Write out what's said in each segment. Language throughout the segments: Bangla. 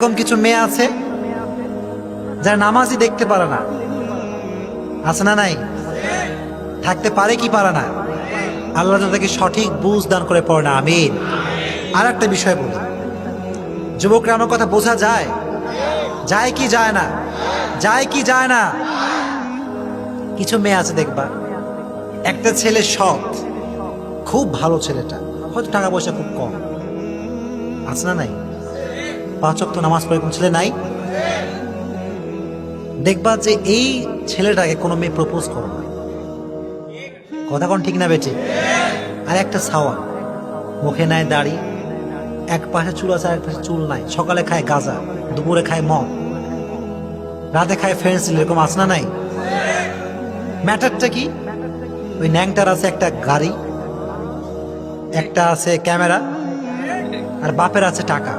এরকম কিছু মেয়ে আছে যারা নামাজই দেখতে পারে না, আছে না নাই? থাকতে পারে কি পারে না? আল্লাহ তাদেরকে সঠিক বুঝ দান করে পড়ে না। আমিন। আর একটা বিষয় বলি, যুবকরা আমার কথা বোঝা যায়? যায় কি যায় না? যায় কি যায় না? কিছু মেয়ে আছে দেখবা, একটা ছেলে সৎ, খুব ভালো ছেলেটা, হয়তো টাকা পয়সা খুব কম, আছে না নাই? 5 ওয়াক্ত নামাজ পড়ে কোন ছেলে নাই? দেখবা যে এই ছেলেটাকে কোনো মেয়ে প্রপোজ করে না। কথা কোন ঠিক না বেটে? আর একটা ছাওয়া, মুখে নাই দাড়ি, এক পাশে চুল আছে আর এক পাশে চুল নাই, সকালে খায় গাঁজা, দুপুরে খায় মদ, রাতে খায় ফেন্সিল, এরকম আছে না নাই? ম্যাটারটা কি? ওই ন্যাংটার আছে একটা গাড়ি, একটা আছে ক্যামেরা, আর বাপের আছে টাকা।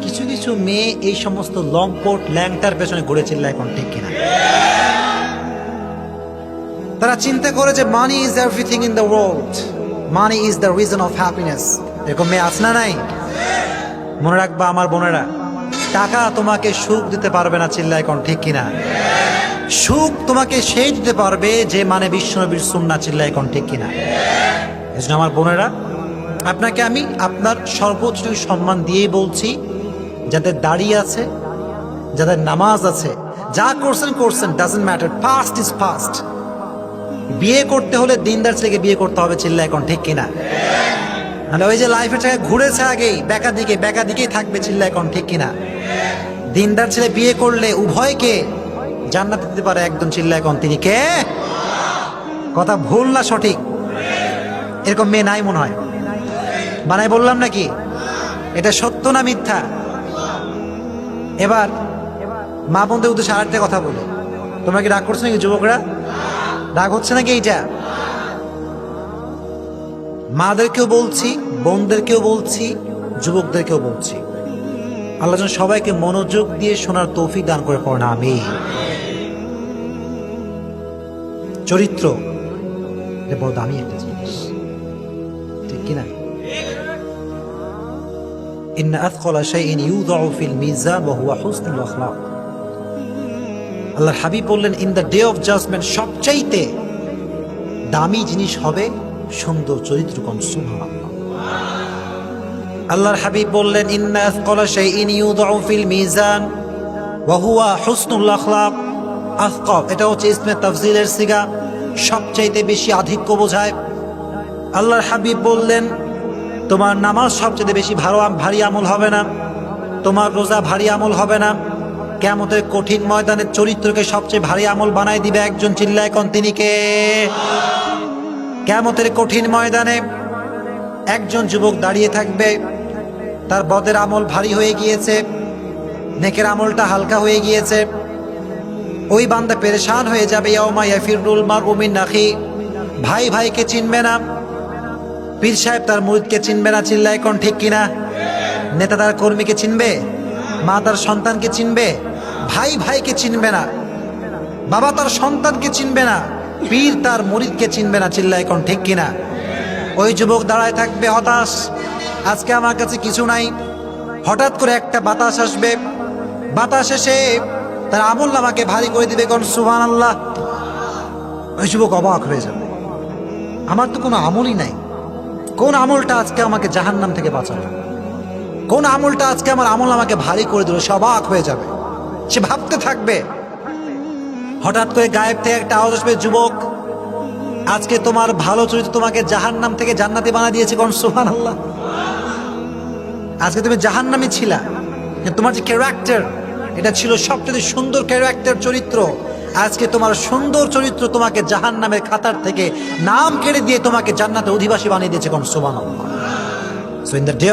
কিছু কিছু মেয়ে এই সমস্ত লম্পট ল্যাংটার পেছনে ঘুরে চিল্লায়, এখন ঠিক কিনা? তারা চিন্তা করে যে money is everything in the world, money is the reason of happiness. এরকম মেয়ে আছে না নাই? মনে রাখবা আমার বোনেরা, টাকা তোমাকে সুখ দিতে পারবে না, চিল্লায় এখন ঠিক কিনা? সুখ তোমাকে সেই দিতে পারবে যে মানে বিশ্বনবীর সুন্নাহ, চিল্লায় এখন ঠিক কিনা? এজন্য আমার বোনেরা, আপনাকে আমি আপনার সর্বোচ্চ সম্মান দিয়েই বলছি, যাদের দাড়ি আছে, যাদের নামাজ আছে, যা করছেন করছেন, doesn't matter, past is past. বিয়ে করতে হলে দিনদার ছেলেকে বিয়ে করতে হবে, চিল্লা এখন ঠিক কিনা? মানে ওই যে লাইফের টাকা ঘুরেছে আগেই, বেকা দিকেই থাকবে, চিল্লা এখন ঠিক কিনা? দিনদার ছেলে বিয়ে করলে উভয়কে জান্নাত দিতে পারে একজন, চিল্লা এখন তিনি কে? কথা ভুল না সঠিক? এরকম মেয়ে নাই মনে হয়, বানাই বললাম নাকি? এটা সত্য না মিথ্যা? এবার মা বোনদের উদ্দেশ্যে আরেকটা কথা বলি, তোমরা কি রাগ করছো নাকি যুবকরা? রাগ হচ্ছে নাকি? এইটা মাদেরকেও বলছি, বোনদেরকেও বলছি, যুবকদেরকেও বলছি, আল্লাহ যেন সবাইকে মনোযোগ দিয়ে শোনার তৌফিক দান করে পড়ে না। আমি চরিত্র বড় দামি একটা জিনিস, ঠিক কিনা? ইন্না আথকালা শাইইন ইউদাউ ফিল মিজান ওয়া হুয়া হুসনুল আখলাক। আল্লাহর হাবিব বললেন, in the day of judgment সবচাইতে দামি জিনিস হবে সুন্দর চরিত্র। কোন সুবহানাল্লাহ। আল্লাহর হাবিব বললেন, ইন্না আথকালা শাইইন ইউদাউ ফিল মিজান ওয়া হুয়া হুসনুল আখলাক। আথকাল এটা হচ্ছে ইসমে তাফজিলের সিগা, সবচাইতে বেশি আধিক্য বোঝায়। আল্লাহর হাবিব বললেন, তোমার নামাজ সবচেয়ে বেশি ভারী আমল হবে না, তোমার রোজা ভারী আমল হবে না, কিয়ামতের কঠিন ময়দানে চরিত্রকে সবচেয়ে ভারী আমল বানাই দিবে একজন, চিল্লায় কোন তিনি কে? কিয়ামতের কঠিন ময়দানে একজন যুবক দাঁড়িয়ে থাকবে, তার বদের আমল ভারী হয়ে গিয়েছে, নেকের আমলটা হালকা হয়ে গিয়েছে। ওই বান্দা পেরেশান হয়ে যাবে, ইয়াউমা ইয়াফিরুল মারউ মিন আখি, ভাই ভাইকে চিনবে না, পীর সাহেব তার মুরিদকে চিনবে না, চিল্লায় কোন ঠিক কিনা? নেতা তার কর্মীকে চিনবে, মা তার সন্তানকে চিনবে, ভাই ভাইকে চিনবে না, বাবা তার সন্তানকে চিনবে না, পীর তার মুরিদকে চিনবে না, চিল্লায় কোন ঠিক কিনা? ওই যুবক দাঁড়ায় থাকবে হতাশ, আজকে আমার কাছে কিছু নাই। হঠাৎ করে একটা বাতাস আসবে, বাতাস এসে তার আমল নামাকে ভারী করে দিবে, কোন সুবহানাল্লাহ। ওই যুবক অবাক হয়ে যাবে, আমার তো কোনো আমলই নাই, কোন আমলটা আজকে আমাকে জাহান্নাম থেকে বাঁচাবে, কোন আমলটা আজকে আমার আমল আমাকে ভারী করে দিল? সে অবাক হয়ে যাবে, সে ভাবতে থাকবে। হঠাৎ করে গায়েব থেকে একটা আওয়াজ আসবে, যুবক আজকে তোমার ভালো চরিত্র তোমাকে জাহান্নাম থেকে জান্নাতি বানা দিয়েছে, কোন সুবহানাল্লাহ। আজকে তুমি জাহান্নামে ছিলা, কিন্তু তোমার যে ক্যারেক্টার, এটা ছিল সবচেয়ে সুন্দর ক্যারেক্টার, চরিত্র। আজকে তোমার সুন্দর চরিত্র তোমাকে জাহান্নামের খাতার থেকে নাম কেড়ে দিয়ে তোমাকে জান্নাতের অধিবাসী বানিয়ে দিয়েছে, কোন সুবহানাল্লাহ। So in the day